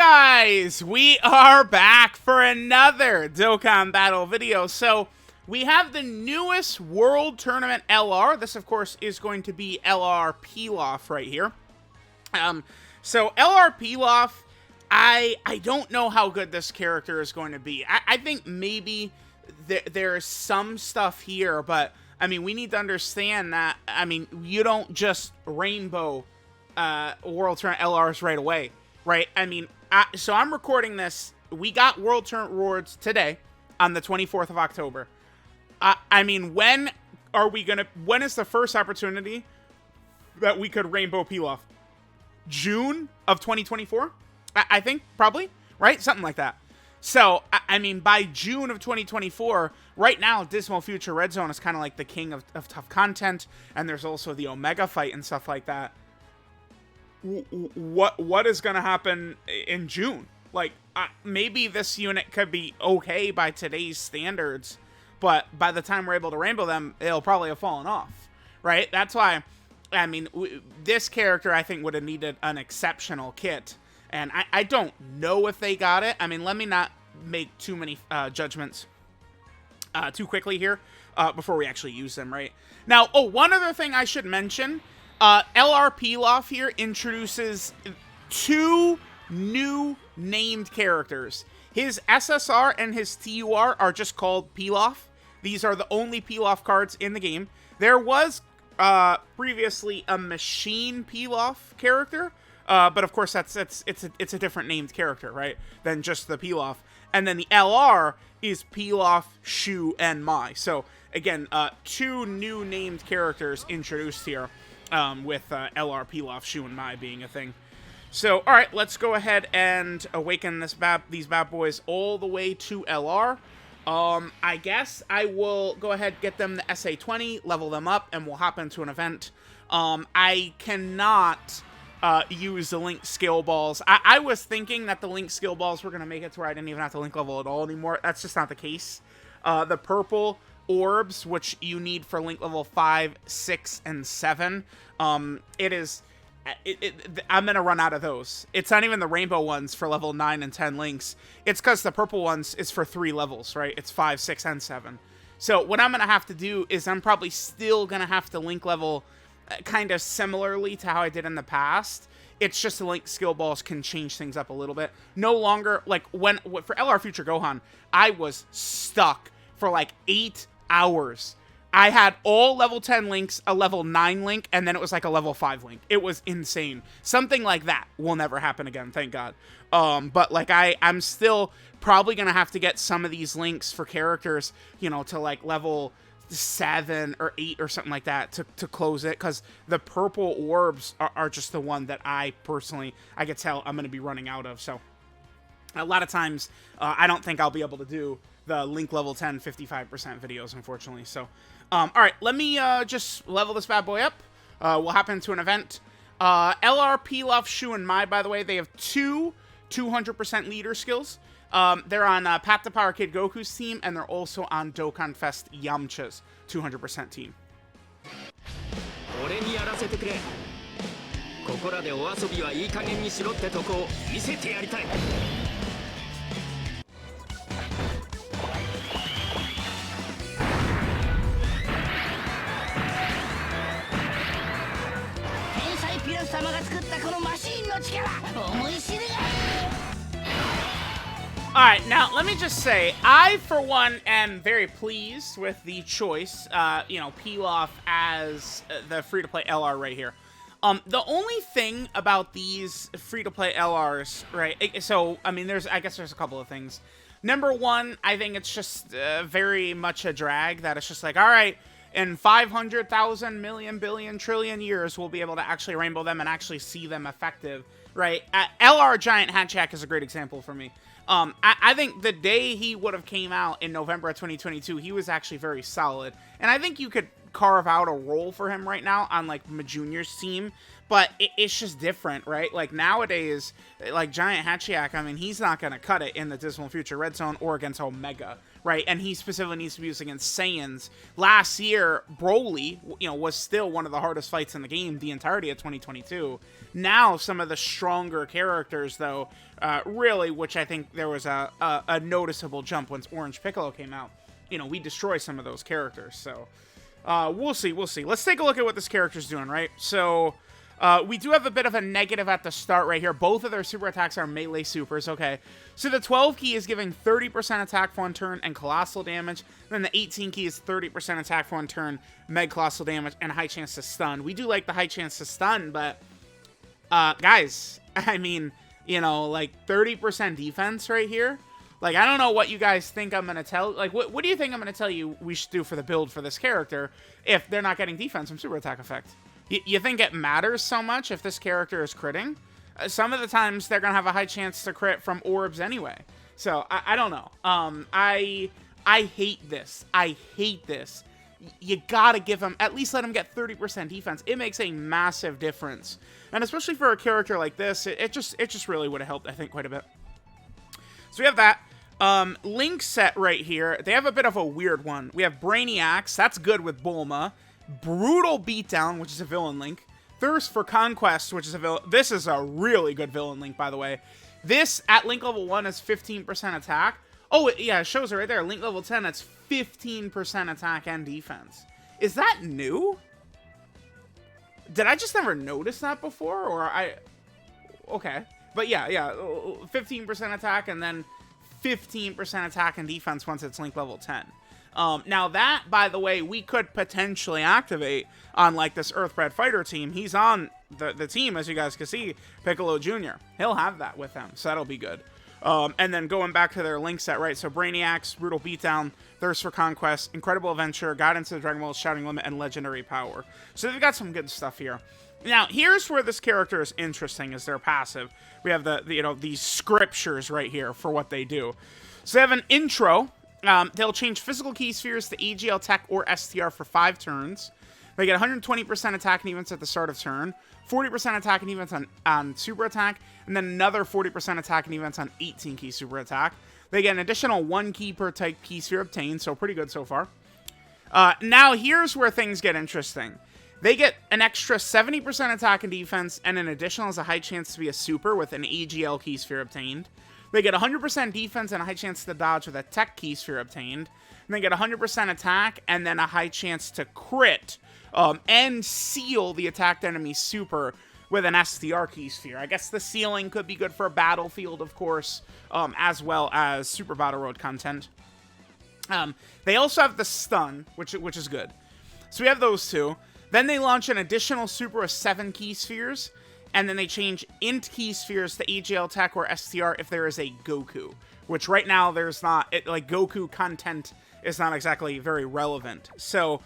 guys, we are back for another Dokkan battle video. So we have the newest World Tournament LR. This, of course, is going to be LR PILAF right here. So LR PILAF, I don't know how good this character is going to be. I think maybe there's some stuff here, but I mean, we need to understand that, I mean, you don't just rainbow World Tournament LRs right away, right? I mean, so I'm recording this. We got World Tournament rewards today on the 24th of October. I mean, when is the first opportunity that we could rainbow PILAF? June of 2024? I think, probably, right? Something like that. So, I mean, by June of 2024, right now, Dismal Future Red Zone is kind of like the king of tough content, and there's also the Omega fight and stuff like that. What is going to happen in June? Like, maybe this unit could be okay by today's standards, but by the time we're able to rainbow them, it'll probably have fallen off, right? That's why, I mean, this character, I think, would have needed an exceptional kit. And I don't know if they got it. I mean, let me not make too many judgments too quickly here before we actually use them, right? Now, one other thing I should mention. LR PILAF here introduces two new named characters. His SSR and his TUR are just called PILAF. These are the only PILAF cards in the game. There was previously a Machine PILAF character. But of course, it's a different named character, right, than just the PILAF. And then the LR is PILAF, SHU, and MAI. So again, two new named characters introduced here, with LR, PILAF, SHU, and MAI being a thing. So all right, let's go ahead and awaken these bad boys all the way to LR. I guess I will go ahead, get them the SA20, level them up, and we'll hop into an event. I cannot use the link skill balls. I was thinking that the link skill balls were going to make it to where I didn't even have to link level at all anymore. That's just not the case. The purple orbs, which you need for link level 5, 6, and 7, I'm going to run out of those. It's not even the rainbow ones for level 9 and 10 links. It's because the purple ones is for 3 levels, right? It's 5, 6, and 7. So what I'm going to have to do is I'm probably still going to have to link level kind of similarly to how I did in the past. It's just the link skill balls can change things up a little bit. No longer, like, for LR Future Gohan, I was stuck for like 8 hours. I had all level 10 links, a level 9 link, and then it was like a level 5 link. It was insane. Something like that will never happen again, thank God. But like, I'm still probably gonna have to get some of these links for characters, you know, to like level 7 or 8 or something like that to close it, because the purple orbs are just the one that I personally, I could tell I'm going to be running out of. So a lot of times I don't think I'll be able to do the link level 10 55% videos, unfortunately. So all right, let me just level this bad boy up. We'll hop into an event. LR, PILAF, SHU, and MAI, by the way, they have two 200% leader skills. They're on Path to Power Kid Goku's team, and they're also on Dokkan Fest Yamcha's 200% team. Alright, now, let me just say, I, for one, am very pleased with the choice, you know, PILAF as the free-to-play LR right here. The only thing about these free-to-play LRs, right, so, I mean, I guess there's a couple of things. Number one, I think it's just very much a drag that it's just like, alright, in 500,000 million, billion, trillion years, we'll be able to actually rainbow them and actually see them effective, right? LR Giant Hatchak is a great example for me. I think the day he would have came out in November of 2022, he was actually very solid. And I think you could carve out a role for him right now on, like, Majunior's team. but it's just different, right? Like nowadays, like Giant Hachiak, I mean, he's not going to cut it in the Dismal Future Red Zone or against Omega, right? And he specifically needs to be used against Saiyans. Last year, Broly, was still one of the hardest fights in the game the entirety of 2022. Now, some of the stronger characters, though, really, which I think there was a noticeable jump once Orange Piccolo came out. We destroy some of those characters, so we'll see. Let's take a look at what this character's doing, right? So we do have a bit of a negative at the start right here. Both of their super attacks are melee supers, okay. So the 12 key is giving 30% attack for 1 turn and colossal damage. Then the 18 key is 30% attack for 1 turn, meg colossal damage, and a high chance to stun. We do like the high chance to stun, but guys, I mean, like 30% defense right here. Like, I don't know what you guys think I'm going to tell. Like, what do you think I'm going to tell you we should do for the build for this character if they're not getting defense from super attack effect? You think it matters so much if this character is critting? Some of the times they're going to have a high chance to crit from orbs anyway. So, I don't know. I hate this. I hate this. You got to give him, at least let him get 30% defense. It makes a massive difference. And especially for a character like this, it just really would have helped, I think, quite a bit. So we have that. Link set right here. They have a bit of a weird one. We have Brainiacs. That's good with Bulma. Brutal Beatdown, which is a villain Link. Thirst for Conquest, which is a villain. This is a really good villain Link, by the way. This, at Link level 1, is 15% attack. Oh, yeah, it shows it right there. Link level 10, that's 15% attack and defense. Is that new? Did I just never notice that before? Or Okay. But yeah, 15% attack and then 15% attack and defense once it's Link level 10. Now that, by the way, we could potentially activate on like this Earthbred fighter team. He's on the team, as you guys can see, Piccolo Jr. He'll have that with him, so that'll be good. And then going back to their Link set, right? So Brainiacs, Brutal Beatdown, Thirst for Conquest, Incredible Adventure, Guidance to the Dragon Ball, Shouting Limit, and Legendary Power. So they've got some good stuff here. Now, here's where this character is interesting, is their passive. We have these scriptures right here for what they do. So they have an intro. They'll change physical key spheres to AGL Tech or STR for 5 turns. They get 120% attack and defense at the start of turn, 40% attack and defense on super attack, and then another 40% attack and defense on 18 key super attack. They get an additional 1 key per type key sphere obtained, so pretty good so far. Now, here's where things get interesting. They get an extra 70% attack and defense, and an additional has a high chance to be a super with an AGL key sphere obtained. They get 100% defense and a high chance to dodge with a tech key sphere obtained. And they get 100% attack, and then a high chance to crit, and seal the attacked enemy super with an STR key sphere. I guess the sealing could be good for a battlefield, of course, as well as Super Battle Road content. They also have the stun, which is good. So we have those two. Then they launch an additional super with 7 key spheres, and then they change int key spheres to AGL Tech or STR if there is a Goku, which right now there's not. Goku content is not exactly very relevant. So,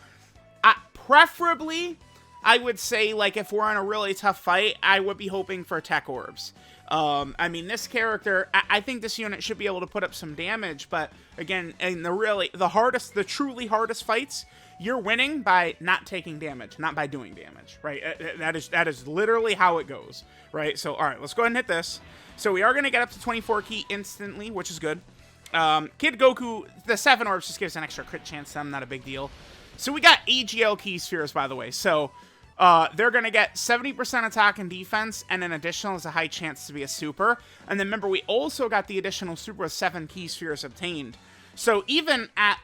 preferably, I would say, like, if we're in a really tough fight, I would be hoping for Tech Orbs. I mean, this character, I think this unit should be able to put up some damage, but again, in the truly hardest fights, you're winning by not taking damage, not by doing damage, right? That is literally how it goes, right? So, all right, let's go ahead and hit this. So we are going to get up to 24 key instantly, which is good. Kid Goku, the 7 orbs just gives an extra crit chance to them, not a big deal. So we got AGL key spheres, by the way. So they're going to get 70% attack and defense, and an additional is a high chance to be a super. And then remember, we also got the additional super with 7 key spheres obtained. So even at,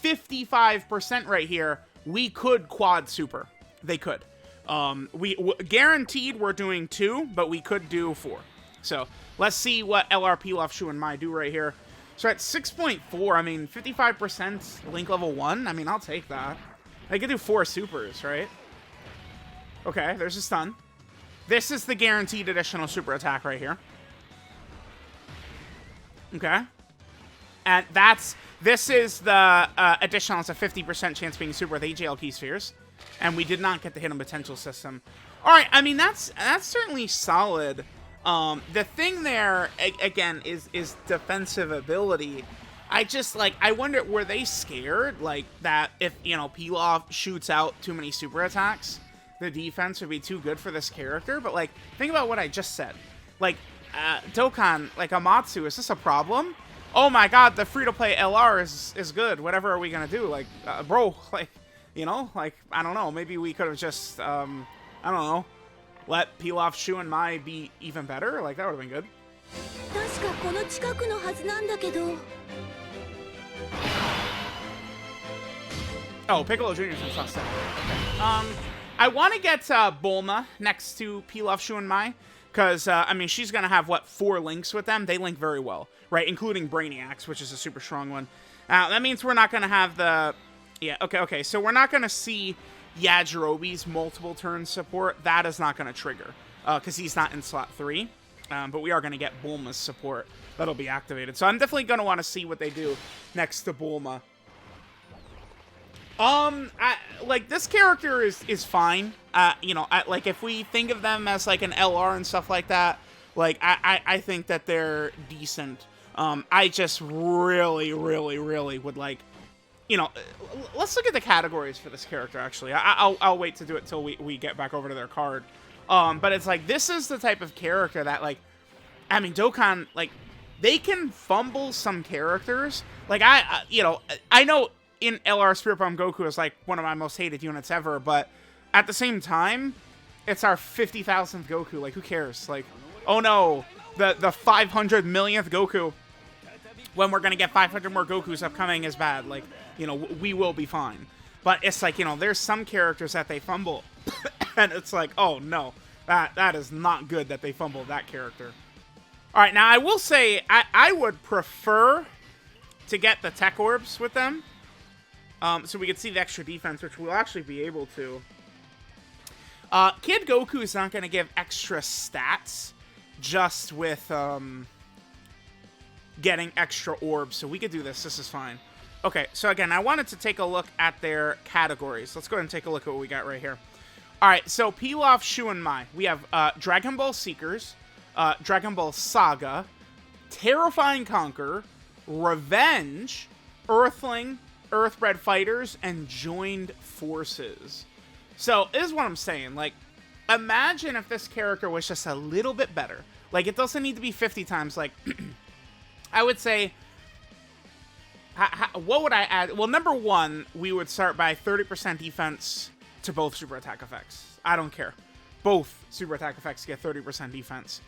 55% right here, we could quad super. They could. Guaranteed we're doing 2, but we could do 4. So let's see what LR PILAF SHU MAI do right here. So at 6.4, I mean, 55% Link level 1. I mean, I'll take that. I could do 4 supers, right? Okay, there's a stun. This is the guaranteed additional super attack right here. Okay. And this is the additional, it's a 50% chance being super with AGL key spheres. And we did not get the hidden potential system. Alright, I mean, that's certainly solid. The thing there, again, is defensive ability. I wonder, were they scared, like, that if, Pilaf shoots out too many super attacks, the defense would be too good for this character, but, like, think about what I just said. Like, Dokkan, like, Amatsu, is this a problem? Oh my god, the free-to-play LR is good. Whatever are we gonna do? Like, bro, like, you know, like, I don't know. Maybe we could have just, I don't know, let PILAF, SHU, and MAI be even better? Like, that would have been good. Oh, Piccolo Jr.'s in Sus. Okay. I want to get Bulma next to PILAF, SHU, and MAI. Because, I mean, she's going to have, what, 4 links with them? They link very well, right? Including Brainiacs, which is a super strong one. That means we're not going to have the... Yeah, okay. So we're not going to see Yajirobe's multiple turn support. That is not going to trigger, because he's not in slot 3. But we are going to get Bulma's support. That'll be activated. So I'm definitely going to want to see what they do next to Bulma. Like, this character is fine. You know, like, if we think of them as, like, an LR and stuff like that, like, I think that they're decent. I just really would like, you know, let's look at the categories for this character, actually. I'll wait to do it till we get back over to their card. But it's like, this is the type of character that, like, I mean, Dokkan, like, they can fumble some characters. Like, you know, I know in LR Spirit Bomb Goku is, like, one of my most hated units ever, but at the same time, it's our 50,000th Goku. Like, who cares? Like, oh no, the 500 millionth Goku, when we're gonna get 500 more Gokus upcoming, is bad. Like, you know, we will be fine. But it's like, you know, there's some characters that they fumble, and it's like, oh no, that is not good that they fumbled that character. All right, now I will say, I would prefer to get the Tech Orbs with them, so we can see the extra defense, which we'll actually be able to. Kid Goku is not going to give extra stats just with getting extra orbs, so we could do this. This is fine. Okay, so again, I wanted to take a look at their categories. Let's go ahead and take a look at what we got right here. All right, so PILAF, SHU, and MAI. We have Dragon Ball Seekers, Dragon Ball Saga, Terrifying Conqueror, Revenge, Earthling, Earthbred Fighters, and Joined Forces. So, this is what I'm saying. Like, imagine if this character was just a little bit better. Like, it doesn't need to be 50 times. Like, I would say, what would I add? Well, number one, we would start by 30% defense to both super attack effects. I don't care. Both super attack effects get 30% defense.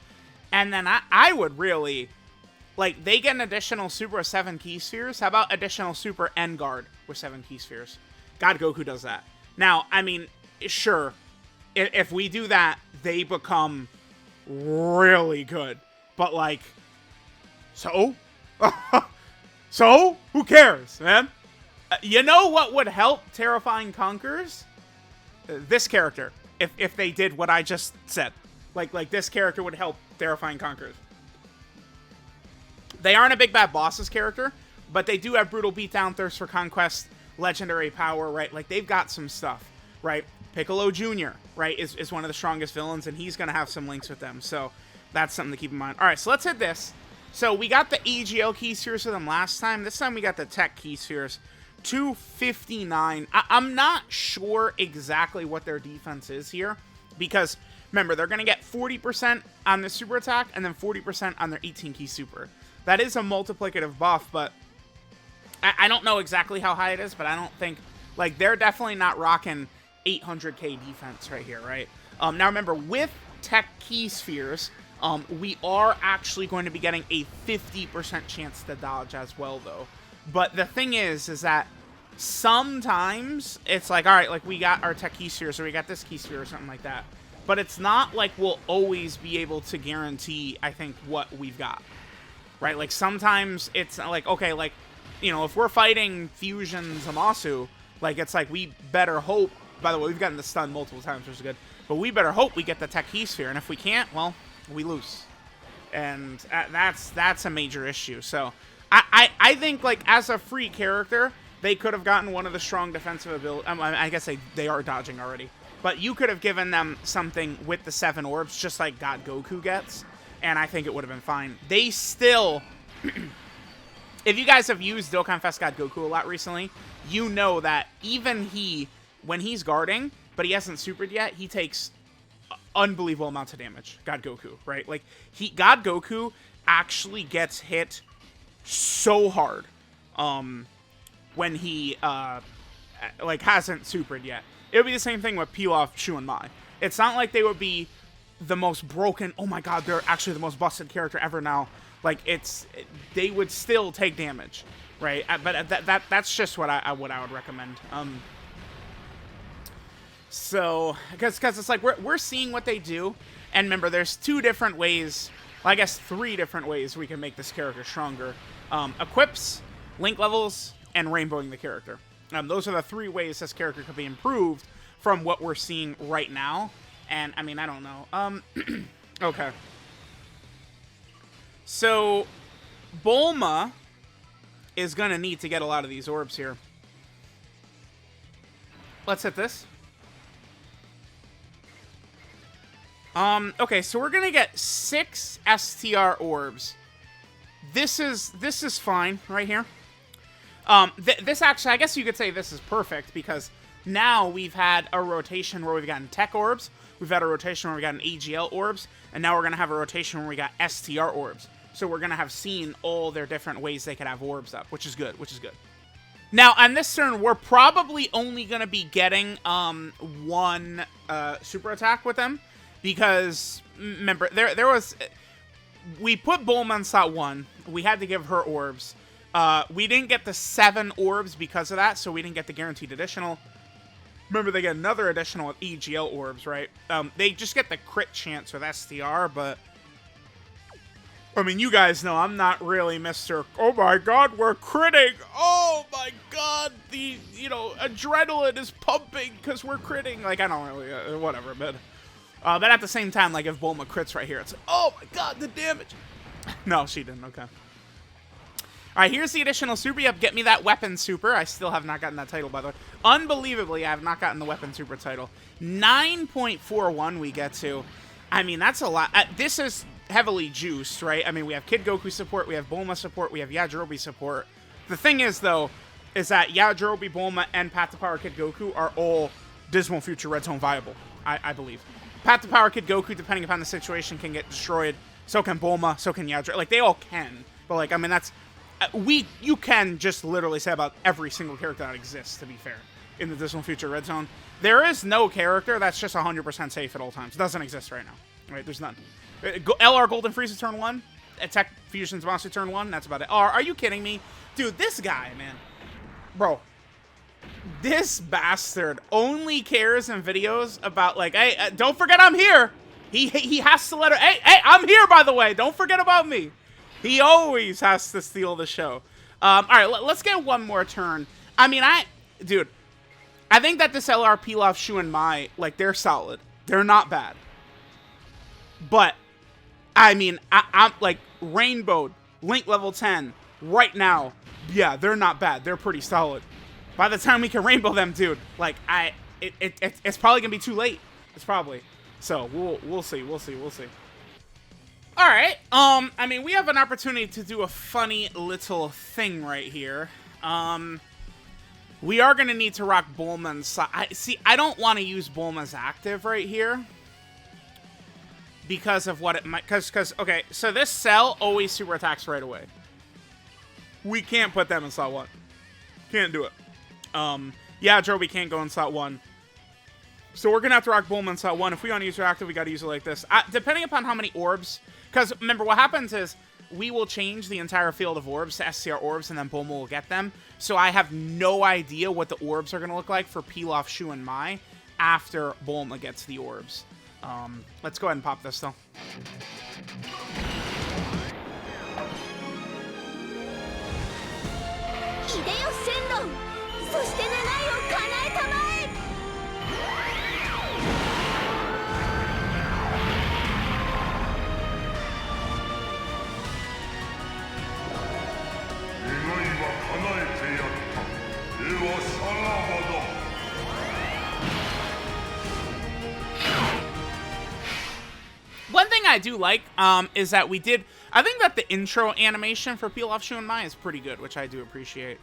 And then I would really, like, they get an additional super 7 key spheres. How about additional super N guard with 7 key spheres? God Goku does that. Now, I mean, sure, if we do that, they become really good. But, like, so? So? Who cares, man? You know what would help Terrifying Conquerors? This character. If they did what I just said. Like this character would help Terrifying Conquerors. They aren't a big bad bosses character, but they do have Brutal Beatdown, Thirst for Conquest, Legendary Power, right? Like, they've got some stuff, right? Piccolo Jr., right, is one of the strongest villains, and he's going to have some links with them. So that's something to keep in mind. All right, so let's hit this. So we got the EGL key spheres with them last time. This time we got the Tech key spheres. 259. I'm not sure exactly what their defense is here, because remember, they're going to get 40% on the super attack and then 40% on their 18 key super. That is a multiplicative buff, but I don't know exactly how high it is, but I don't think, like, they're definitely not rocking 800k defense right here, right? Now remember, with Tech key spheres, we are actually going to be getting a 50% chance to dodge as well, though. But the thing is that sometimes it's like, all right, like, we got our Tech key spheres, or we got this key sphere or something like that. But it's not like we'll always be able to guarantee, I think, what we've got. Right? Like, sometimes it's like, okay, like, you know, if we're fighting Fusion Zamasu, like, it's like, we better hope, by the way, we've gotten the stun multiple times, which is good, but we better hope we get the Tech key sphere, and if we can't, well, we lose. And that's a major issue. So, I think, like, as a free character, they could have gotten one of the strong defensive abilities. I guess they are dodging already. But you could have given them something with the 7 orbs, just like God Goku gets, and I think it would have been fine. They still... If you guys have used Dokkan Fest God Goku a lot recently, you know that even he, when he's guarding, but he hasn't supered yet, he takes unbelievable amounts of damage. God Goku, right? Like, God Goku actually gets hit so hard when he like hasn't supered yet. It would be the same thing with PILAF, SHU, and MAI. It's not like they would be the most broken, oh my god, they're actually the most busted character ever now. Like, they would still take damage, right? But that's just what I would recommend. So, because it's like we're seeing what they do, and remember, there's 2 different ways, well, I guess 3 different ways we can make this character stronger. Equips, link levels, and rainbowing the character. Those are the 3 ways this character could be improved from what we're seeing right now. And, I mean, I don't know. Okay. So, Bulma is going to need to get a lot of these orbs here. Let's hit this. Okay, so we're going to get 6 STR orbs. This is fine right here. This actually, I guess you could say this is perfect, because now we've had a rotation where we've gotten tech orbs, we've had a rotation where we've gotten AGL orbs, and now we're going to have a rotation where we got STR orbs. So we're going to have seen all their different ways they could have orbs up, which is good, Now, on this turn, we're probably only going to be getting one super attack with them, because, remember, there was... We put Bulma in slot 1, we had to give her orbs. We didn't get the 7 orbs because of that, so we didn't get the guaranteed additional. Remember, they get another additional with EGL orbs, right? They just get the crit chance with STR, but... I mean, you guys know I'm not really Mr. Oh my god, we're critting! Oh my god, the, adrenaline is pumping because we're critting! Like, I don't really, whatever, but at the same time, like, if Bulma crits right here, it's like, oh my god, the damage! No, she didn't, okay. Alright, here's the additional super. Yep, get me that weapon super. I still have not gotten that title, by the way. Unbelievably, I have not gotten the weapon super title. 9.41 we get to. I mean, that's a lot. This is heavily juiced, right? I mean, we have Kid Goku support, we have Bulma support, we have Yajirobe support. The thing is, though, is that Yajirobe, Bulma, and Path to Power Kid Goku are all Dismal Future Red Zone viable, I believe. Path to Power Kid Goku, depending upon the situation, can get destroyed. So can Bulma, so can Yajirobe. Like, they all can. But, like, I mean, that's... you can just literally say about every single character that exists, to be fair, in the Dismal Future Red Zone. There is no character that's just 100% safe at all times. It doesn't exist right now. Right? There's none. LR Golden Frieza turn 1. Attack Fusion's Monster turn 1. That's about it. Are you kidding me? Dude, this guy, man. Bro. This bastard only cares in videos about, like, hey, don't forget I'm here. He has to let her... Hey, I'm here, by the way. Don't forget about me. He always has to steal the show. Alright, let's get one more turn. I mean, dude, I think that this LR, PILAF, SHU, and MAI, like, they're solid. They're not bad. But, I mean, I'm, like, Rainbowed, Link level 10, right now, yeah, they're not bad. They're pretty solid. By the time we can Rainbow them, dude, like, it's probably gonna be too late. It's probably. So, we'll see. Alright, I mean, we have an opportunity to do a funny little thing right here. We are going to need to rock Bulma's... I don't want to use Bulma's active right here. Because of what it might... Because, okay, so this cell always super attacks right away. We can't put them in slot 1. Can't do it. Yeah, Joby can't go in slot 1. So we're going to have to rock Bulma in slot 1. If we want to use her active, we got to use it like this. Depending upon how many orbs... Because, remember, what happens is we will change the entire field of orbs to SCR orbs, and then Bulma will get them. So I have no idea what the orbs are going to look like for PILAF, SHU, and MAI after Bulma gets the orbs. Let's go ahead and pop this, though. One thing I do like is that we did... I think that the intro animation for PILAF, SHU, and MAI is pretty good, which I do appreciate.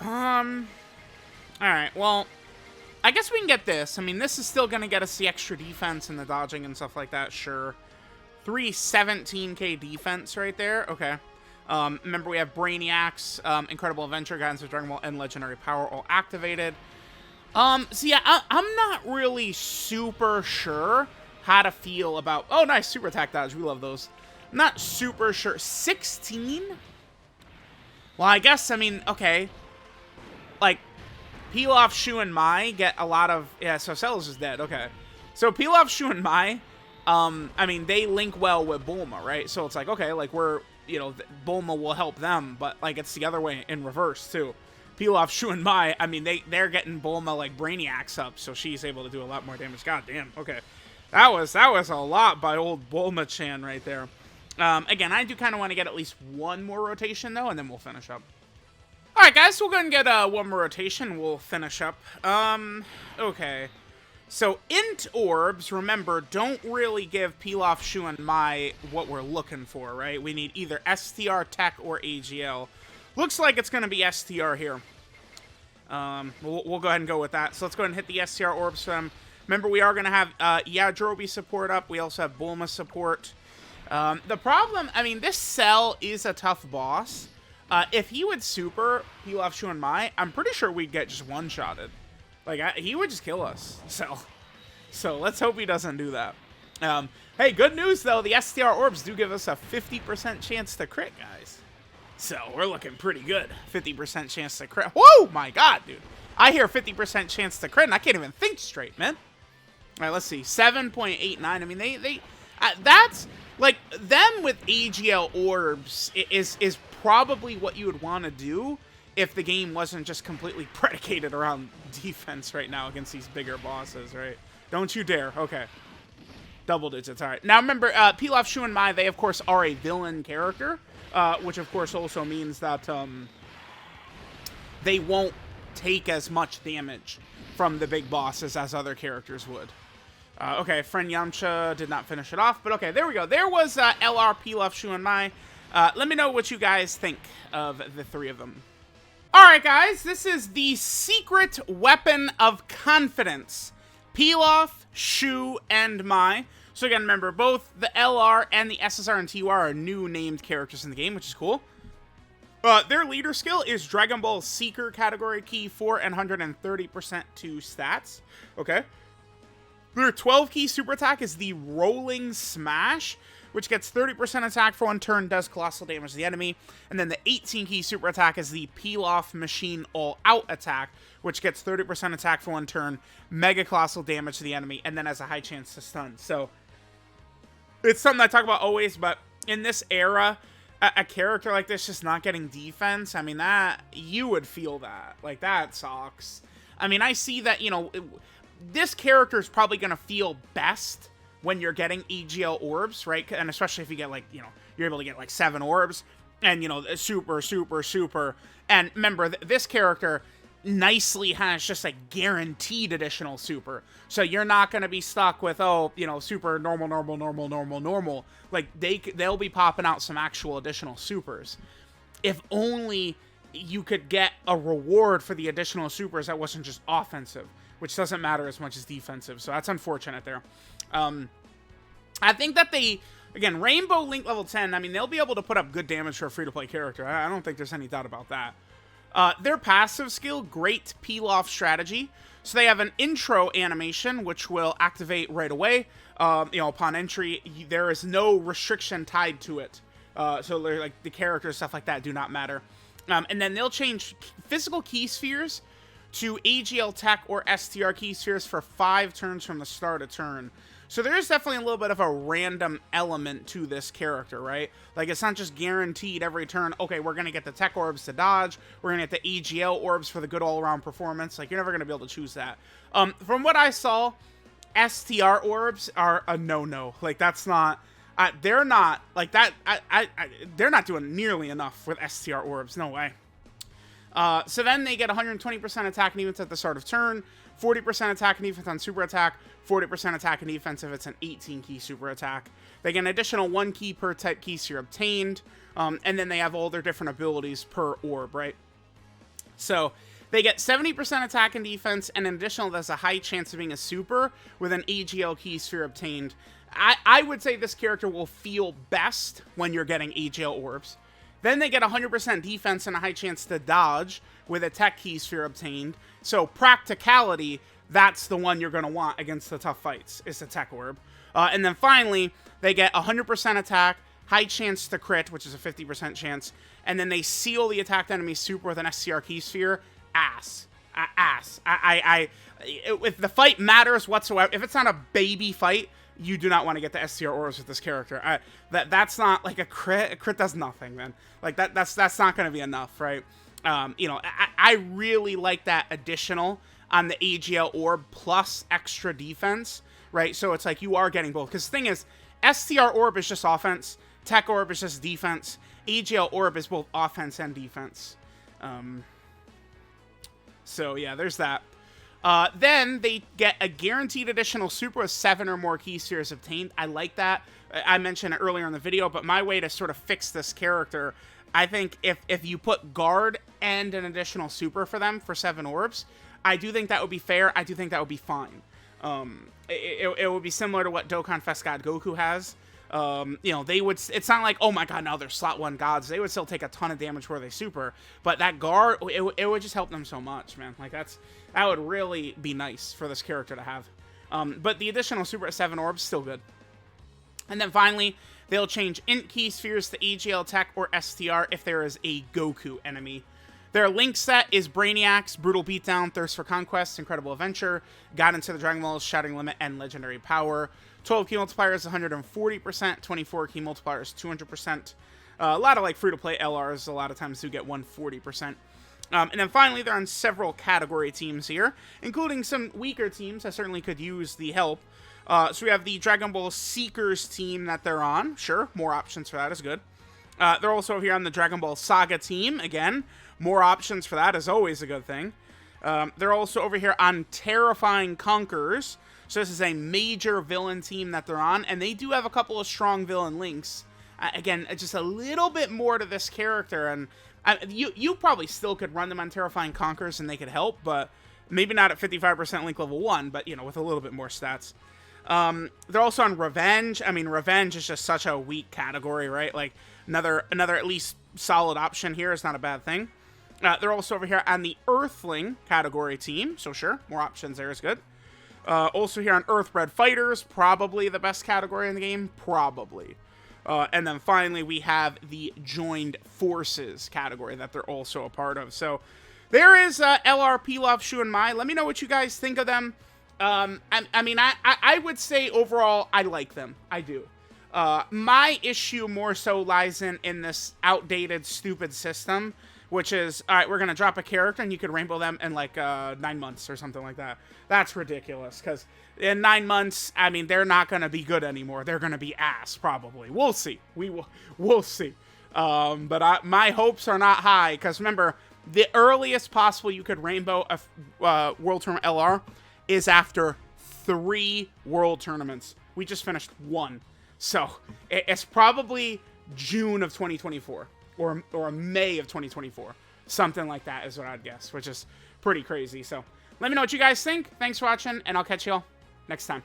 Alright, well... I guess we can get this. I mean, this is still going to get us the extra defense and the dodging and stuff like that, sure. 317k defense right there. Okay. Remember, we have Brainiacs, Incredible Adventure, Guidance of Dragon Ball, and Legendary Power all activated. So yeah, I'm not really super sure how to feel about... Oh, nice, super attack dodge. We love those. I'm not super sure. 16? Well, I guess, I mean, okay. Like, Pilaf, SHU, and Mai get a lot of... Yeah, so Cellus is dead. Okay. So Pilaf, SHU, and Mai, I mean, they link well with Bulma, right? So it's like, okay, like, we're... You know, Bulma will help them, but, like, it's the other way in reverse, too. Pilaf, SHU, and Mai, I mean, they're getting Bulma, like, Brainiacs up, so she's able to do a lot more damage. God damn, okay. That was a lot by old Bulma-chan right there. Again, I do kind of want to get at least one more rotation, though, and then we'll finish up. Alright, guys, we'll go ahead and get one more rotation. We'll finish up. Okay. So, int orbs, remember, don't really give Pilaf, SHU, and Mai what we're looking for, right? We need either STR, Tech, or AGL. Looks like it's going to be STR here. We'll go ahead and go with that. So let's go ahead and hit the STR orbs for them. Remember, we are going to have Yajirobe support up. We also have Bulma support. The problem, I mean, this Cell is a tough boss. If he would super Pilaf, SHU, and Mai, I'm pretty sure we'd get just one-shotted. Like, he would just kill us. So let's hope he doesn't do that. Hey, good news, though. The STR orbs do give us a 50% chance to crit, guys. So we're looking pretty good. 50% chance to crit. Whoa, my God, dude. I hear 50% chance to crit, and I can't even think straight, man. All right, let's see. 7.89. I mean, they that's, like, them with AGL orbs is probably what you would want to do if the game wasn't just completely predicated around defense right now against these bigger bosses, right? Don't you dare. Okay. Double digits. All right. Now, remember, Pilaf, SHU, and Mai, they, of course, are a villain character, which, of course, also means that they won't take as much damage from the big bosses as other characters would. Okay, friend Yamcha did not finish it off, but okay, there we go. There was LR, Pilaf, SHU, and Mai. Let me know what you guys think of the three of them. Alright, guys, this is the secret weapon of confidence. Pilaf, SHU, and Mai. So again, remember, both the LR and the SSR and TUR are new named characters in the game, which is cool. Their leader skill is Dragon Ball Seeker category key 4 and 130% to stats. Okay. Their 12 key super attack is the Rolling Smash, which gets 30% attack for one turn, does colossal damage to the enemy. And then the 18 key super attack is the Pilaf Machine All Out attack, which gets 30% attack for one turn, mega colossal damage to the enemy, and then has a high chance to stun. So it's something I talk about always, but in this era, a character like this just not getting defense, I mean, that, you would feel that. Like, that sucks. I mean, I see that, you know, this character is probably going to feel best when you're getting EGL orbs, right? And especially if you get, like, you know, you're able to get, like, 7 orbs, and, you know, super, super, super. And remember, this character nicely has just a guaranteed additional super. So you're not going to be stuck with, oh, you know, super normal, normal, normal, normal, normal. Like, they'll be popping out some actual additional supers. If only you could get a reward for the additional supers that wasn't just offensive, which doesn't matter as much as defensive. So that's unfortunate there. I think that they, again, Rainbow Link level 10, I mean, they'll be able to put up good damage for a free-to-play character. I don't think there's any doubt about that. Their passive skill, Great Pilaf Strategy. So they have an intro animation, which will activate right away. You know, upon entry, there is no restriction tied to it. So like the characters, stuff like that do not matter. And then they'll change physical key spheres to AGL Tech or STR key spheres for 5 turns from the start of turn. So there is definitely a little bit of a random element to this character, right? Like, it's not just guaranteed every turn, okay, we're going to get the Tech Orbs to dodge, we're going to get the AGL Orbs for the good all-around performance. Like, you're never going to be able to choose that. From what I saw, STR Orbs are a no-no. Like, that's not... they're not... Like, that... they're not doing nearly enough with STR Orbs. No way. So then they get 120% attack and defense at the start of turn, 40% attack and defense on super attack, 40% attack and defense if it's an 18 key super attack. They get an additional 1 key per type key sphere obtained, and then they have all their different abilities per orb, right? So They get 70% attack and defense, and in addition, there's a high chance of being a super with an AGL key sphere obtained. I would say this character will feel best when you're getting AGL orbs. Then they get 100% defense and a high chance to dodge with a tech key sphere obtained. So practicality, that's the one you're going to want against the tough fights, is the tech orb. And then finally, they get 100% attack, high chance to crit, which is a 50% chance, and then they seal the attacked enemy super with an STR key sphere. Ass. If the fight matters whatsoever, if it's not a baby fight, you do not want to get the STR orbs with this character. That's not like a crit. A crit does nothing, man. Like that's not going to be enough, right? You know, I really like that additional on the AGL orb plus extra defense, right? So it's like you are getting both. Because the thing is, STR orb is just offense. Tech orb is just defense. AGL orb is both offense and defense. So yeah, there's that. Then they get a guaranteed additional super with 7 or more key spheres obtained. I like that. I mentioned it earlier in the video, but my way to sort of fix this character, I think if you put guard and an additional super for them for 7 orbs, I do think that would be fair. I do think that would be fine. It would be similar to what Dokkan Fest God Goku has. You know, they would, it's not like, oh my god, now they're slot 1 gods. They would still take a ton of damage where they super, but that guard, it would just help them so much, man. Like that would really be nice for this character to have. But the additional super at 7 orbs, still good. And then finally, they'll change int key spheres to AGL tech or STR if there is a Goku enemy. Their link set is Brainiacs, Brutal Beatdown, Thirst for Conquest, Incredible Adventure, Guidance to the Dragon Balls, Shattering Limit, and Legendary Power. 12 key multipliers, 140%. 24 key multipliers, 200%. A lot of like free-to-play LRs a lot of times do get 140%. And then finally, they're on several category teams here, including some weaker teams that certainly could use the help. So we have the Dragon Ball Seekers team that they're on. Sure, more options for that is good. They're also over here on the Dragon Ball Saga team. Again, more options for that is always a good thing. They're also over here on Terrifying Conquerors. So this is a major villain team that they're on, and they do have a couple of strong villain links. Again, just a little bit more to this character, and you probably still could run them on Terrifying Conquerors and they could help, but maybe not at 55% link level 1, but, you know, with a little bit more stats. They're also on Revenge. I mean, Revenge is just such a weak category, right? Like, another at least solid option here is not a bad thing. They're also over here on the Earthling category team, so sure, more options there is good. Also here on Earthbred Fighters, probably the best category in the game, probably. And then finally, we have the Joined Forces category that they're also a part of. So there is LR, PILAF, SHU MAI. Let me know what you guys think of them. I mean, I would say overall, I like them. I do. My issue more so lies in this outdated, stupid system, which is, all right, we're going to drop a character and you could rainbow them in like 9 months or something like that. That's ridiculous, because in 9 months, I mean, they're not going to be good anymore. They're going to be ass, probably. We'll see. We'll see. But my hopes are not high, because remember, the earliest possible you could rainbow a World Tournament LR is after 3 World Tournaments. We just finished 1. So it's probably June of 2024 or May of 2024. Something like that is what I'd guess, which is pretty crazy. So let me know what you guys think. Thanks for watching, and I'll catch you all next time.